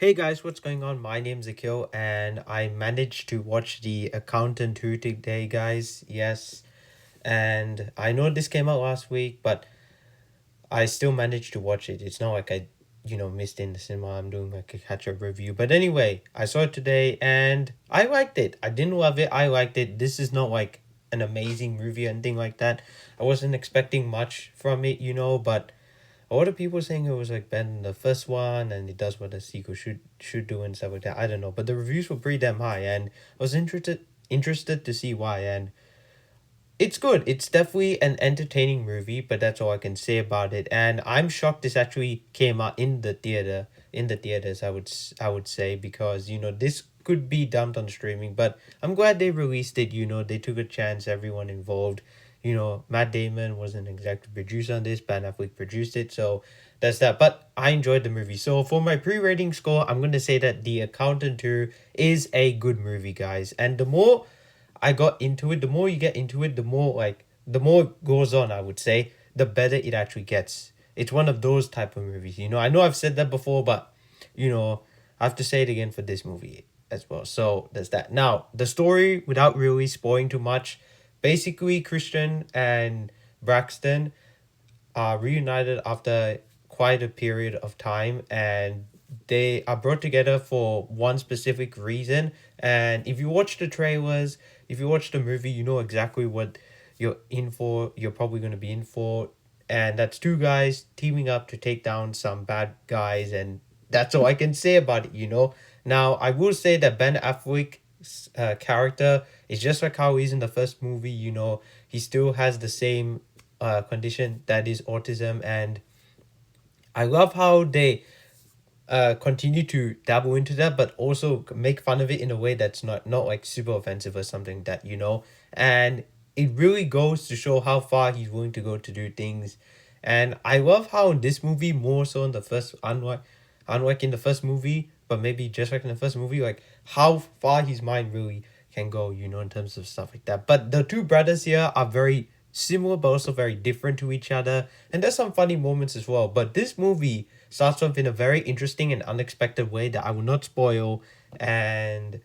Hey guys, what's going on? My name's Akil and I managed to watch The Accountant 2 today, guys. Yes. And I know this came out last week, but I still managed to watch it. It's not like I missed in the cinema. I'm doing like a catch-up review. But anyway, I saw it today and I liked it. I didn't love it. I liked it. This is not like an amazing movie or anything like that. I wasn't expecting much from it, but a lot of people saying it was like better than the first one and it does what the sequel should do and stuff like that. I don't know, but the reviews were pretty damn high and I was interested to see why. And it's good. It's definitely an entertaining movie, but that's all I can say about it. And I'm shocked this actually came out in the theaters. I would say, because this could be dumped on streaming, but I'm glad they released it. They took a chance. Everyone involved. Matt Damon was an executive producer on this. Ben Affleck produced it, so that's that. But I enjoyed the movie. So for my pre-rating score, I'm gonna say that The Accountant 2 is a good movie, guys. And the more I got into it, the more you get into it, the more it goes on, I would say, the better it actually gets. It's one of those type of movies. I know I've said that before, but I have to say it again for this movie as well. So there's that. Now, the story, without really spoiling too much, basically Christian and Braxton are reunited after quite a period of time, and they are brought together for one specific reason. And if you watch the trailers, if you watch the movie, you know exactly what you're probably going to be in for. And that's two guys teaming up to take down some bad guys, and that's all I can say about it. Now, I will say that Ben Affleck's character is just like how he's in the first movie. He still has the same condition, that is autism. And I love how they continue to dabble into that, but also make fun of it in a way that's not like super offensive or something that. And it really goes to show how far he's willing to go to do things. And I love how in this movie, more so in the first, unlike in the first movie, but maybe just like in the first movie, like how far his mind really can go, in terms of stuff like that. But the two brothers here are very similar but also very different to each other, and there's some funny moments as well. But this movie starts off in a very interesting and unexpected way that I will not spoil. And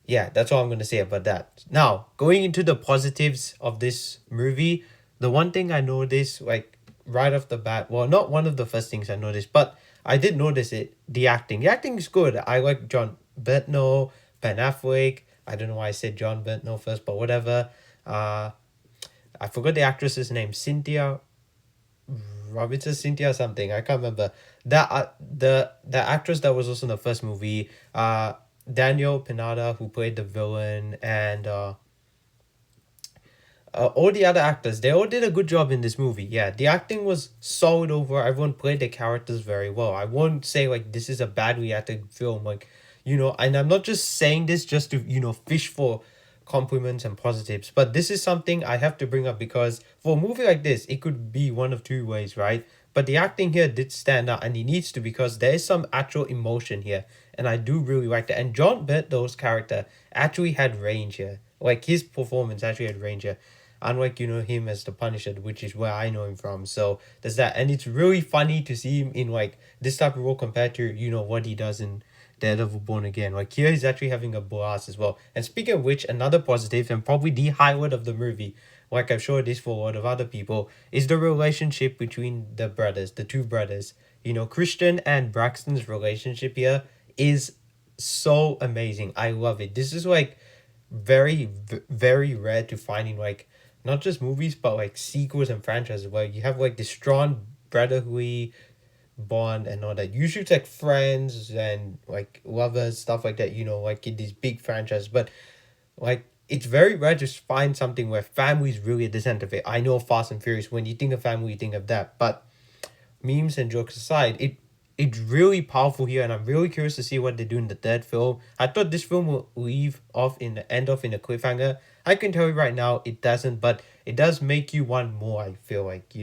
yeah, that's all I'm going to say about that. Now, going into the positives of this movie, the one thing I noticed, like right off the bat, well, not one of the first things I noticed, but I did notice it, the acting. The acting is good. I like John Bentno, Ben Affleck. I don't know why I said John Bentno first, but whatever. Uh, I forgot the actress's name, Cynthia Robinson, Cynthia something. I can't remember. That the actress that was also in the first movie. Daniel Pinada, who played the villain, and all the other actors, they all did a good job in this movie. Yeah, the acting was solid over. Everyone played their characters very well. I won't say like this is a badly acted film, and I'm not just saying this just to fish for compliments and positives, but this is something I have to bring up because for a movie like this, it could be one of two ways, right? But the acting here did stand out, and it needs to, because there is some actual emotion here, and I do really like that. And John Bent's character actually had range here. Like his performance actually had range here, unlike him as the Punisher, which is where I know him from. So there's that, and it's really funny to see him in like this type of role compared to what he does in Daredevil Born Again. Like here, he's actually having a blast as well. And speaking of which, another positive and probably the highlight of the movie, like I'm sure it is for a lot of other people, is the relationship between the brothers, the two brothers. Christian and Braxton's relationship here is so amazing. I love it. This is like very rare to find in like not just movies but like sequels and franchises where you have like this strong brotherly bond and all that. Usually it's like friends and like lovers, stuff like that, like in these big franchises. But like it's very rare to find something where family is really at the center of it. I know Fast and Furious, when you think of family, you think of that. But memes and jokes aside, it's really powerful here, and I'm really curious to see what they do in the third film. I thought this film will end off in a cliffhanger. I can tell you right now, it doesn't, but it does make you want more. I feel like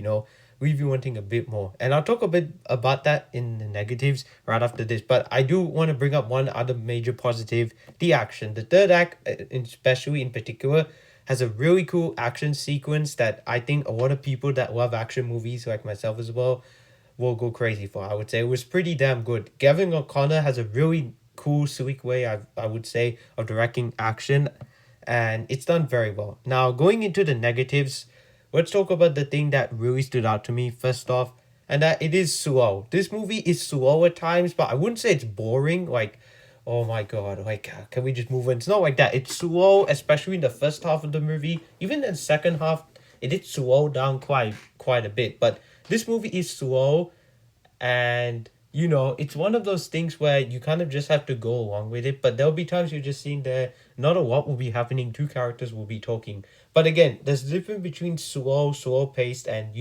leave you wanting a bit more, and I'll talk a bit about that in the negatives right after this. But I do want to bring up one other major positive: the action. The third act, especially in particular, has a really cool action sequence that I think a lot of people that love action movies, like myself as well, will go crazy for. I would say it was pretty damn good. Gavin O'Connor has a really cool, slick way, I would say, of directing action, and it's done very well. Now, going into the negatives, let's talk about the thing that really stood out to me first off, and that it is slow. This movie is slow at times, but I wouldn't say it's boring. Like, oh my god, like, can we just move on? It's not like that. It's slow, especially in the first half of the movie. Even in the second half, it did slow down quite a bit. But this movie is slow, and it's one of those things where you kind of just have to go along with it. But there'll be times you're just seeing there, not a lot will be happening. Two characters will be talking. But again, there's a difference between slow paced, and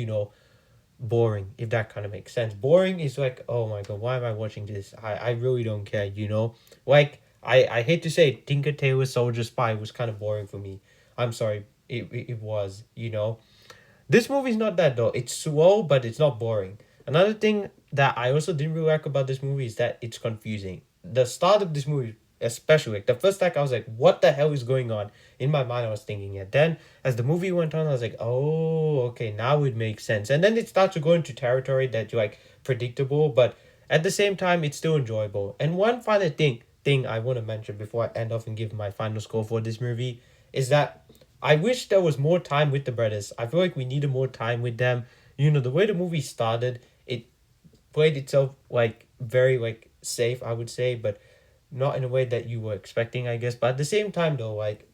boring, if that kind of makes sense. Boring is like, oh my god, why am I watching this? I really don't care. Like, I hate to say it, Tinker Tailor Soldier Spy was kind of boring for me. I'm sorry, it was. This movie's not that though. It's slow, but it's not boring. Another thing that I also didn't really like about this movie is that it's confusing. The start of this movie, especially, like the first act, I was like, what the hell is going on? In my mind, I was thinking it. Then, as the movie went on, I was like, oh, okay, now it makes sense. And then it starts to go into territory that you're like predictable, but at the same time, it's still enjoyable. And one final thing I want to mention before I end off and give my final score for this movie is that I wish there was more time with the brothers. I feel like we needed more time with them. The way the movie started, it played itself like very like safe, I would say, but not in a way that you were expecting, I guess. But at the same time, though, like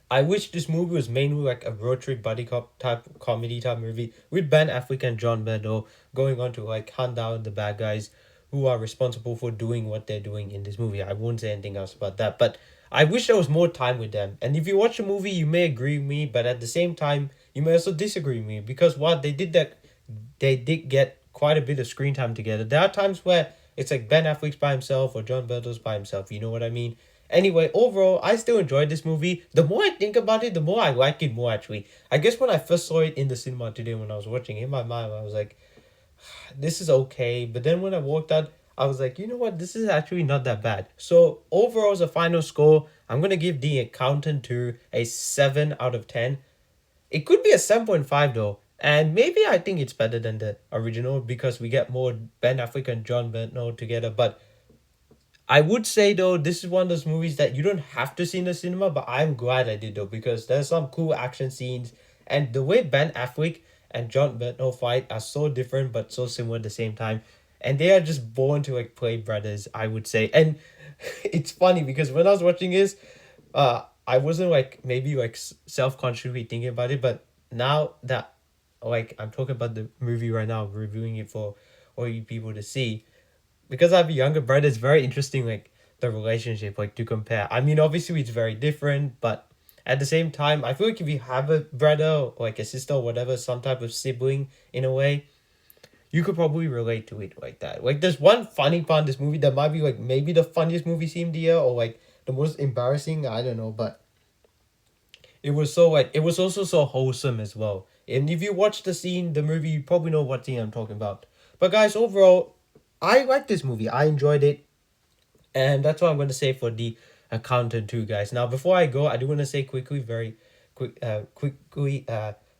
I wish this movie was mainly like a road trip buddy cop type comedy type movie with Ben Affleck and John Bernthal going on to like hunt down the bad guys who are responsible for doing what they're doing in this movie. I won't say anything else about that, but I wish there was more time with them. And if you watch the movie, you may agree with me, but at the same time, you may also disagree with me because what they did get quite a bit of screen time together. There are times where it's like Ben Affleck's by himself or John Bernthal's by himself. You know what I mean? Anyway, overall, I still enjoyed this movie. The more I think about it, the more I like it more, actually. I guess when I first saw it in the cinema today when I was watching it, in my mind, I was like, this is okay. But then when I walked out, I was like, you know what? This is actually not that bad. So, overall, as a final score, I'm going to give The Accountant 2 a 7 out of 10. It could be a 7.5 though. And maybe I think it's better than the original because we get more Ben Affleck and John Bernthal together. But I would say though, this is one of those movies that you don't have to see in the cinema, but I'm glad I did though because there's some cool action scenes, and the way Ben Affleck and John Bernthal fight are so different but so similar at the same time, and they are just born to like play brothers, I would say. And it's funny because when I was watching this, I wasn't like maybe like self consciously thinking about it, but now that like I'm talking about the movie right now, reviewing it for all you people to see, because I have a younger brother, it's very interesting, like the relationship, like to compare. I mean, obviously it's very different, but at the same time, I feel like if you have a brother or like a sister or whatever, some type of sibling in a way, you could probably relate to it like that. Like there's one funny part in this movie that might be like maybe the funniest movie scene of the year or like the most embarrassing, I don't know, but it was so like it was also so wholesome as well. And if you watch the scene, the movie, you probably know what scene I'm talking about. But guys, overall, I like this movie. I enjoyed it. And that's what I'm going to say for The Accountant 2, guys. Now, before I go, I do want to say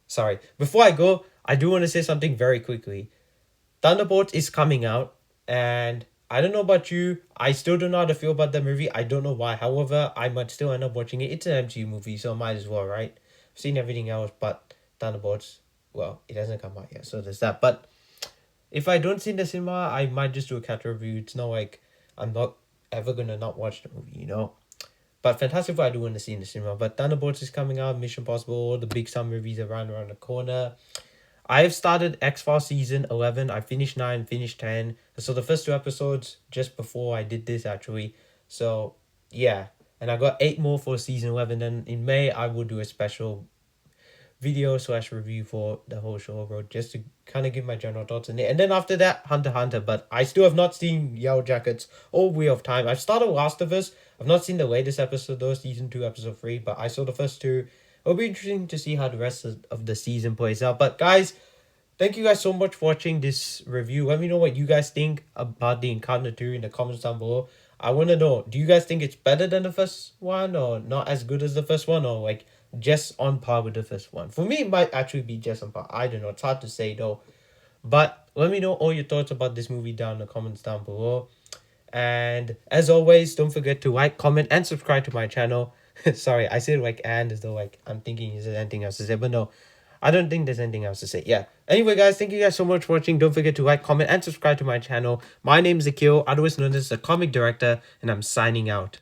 sorry. Before I go, I do want to say something very quickly. Thunderbolts is coming out, and I don't know about you. I still don't know how to feel about the movie. I don't know why. However, I might still end up watching it. It's an MCU movie, so might as well, right? I've seen everything else, but Thunderbolts, well, it hasn't come out yet, so there's that. But if I don't see it in the cinema, I might just do a cat review. It's not like I'm not ever gonna not watch the movie. But Fantastic Four I do want to see in the cinema. But Thunderbolts is coming out, Mission Impossible, all the big summer movies around the corner. I've started X-Files season 11. I finished 9, finished 10. So the first 2 episodes just before I did this actually. So yeah. And I got 8 more for season 11. Then in May I will do a special video/review for the whole show, bro, just to kind of give my general thoughts on it. And then after that, Hunter x Hunter. But I still have not seen Yellow Jackets or Wheel of Time. I've started Last of Us. I've not seen the latest episode though, season 2, episode 3, but I saw the first 2. It'll be interesting to see how the rest of the season plays out. But guys, thank you guys so much for watching this review. Let me know what you guys think about The Encounter 2 in the comments down below. I want to know, do you guys think it's better than the first one or not as good as the first one, or like just on par with the first one? For me, it might actually be just on par. I don't know. It's hard to say though. But let me know all your thoughts about this movie down in the comments down below. And as always, don't forget to like, comment, and subscribe to my channel. Sorry, I said like and as though like I'm thinking is there anything else to say, but no, I don't think there's anything else to say. Yeah. Anyway, guys, thank you guys so much for watching. Don't forget to like, comment, and subscribe to my channel. My name is Akil, otherwise known as the comic director, and I'm signing out.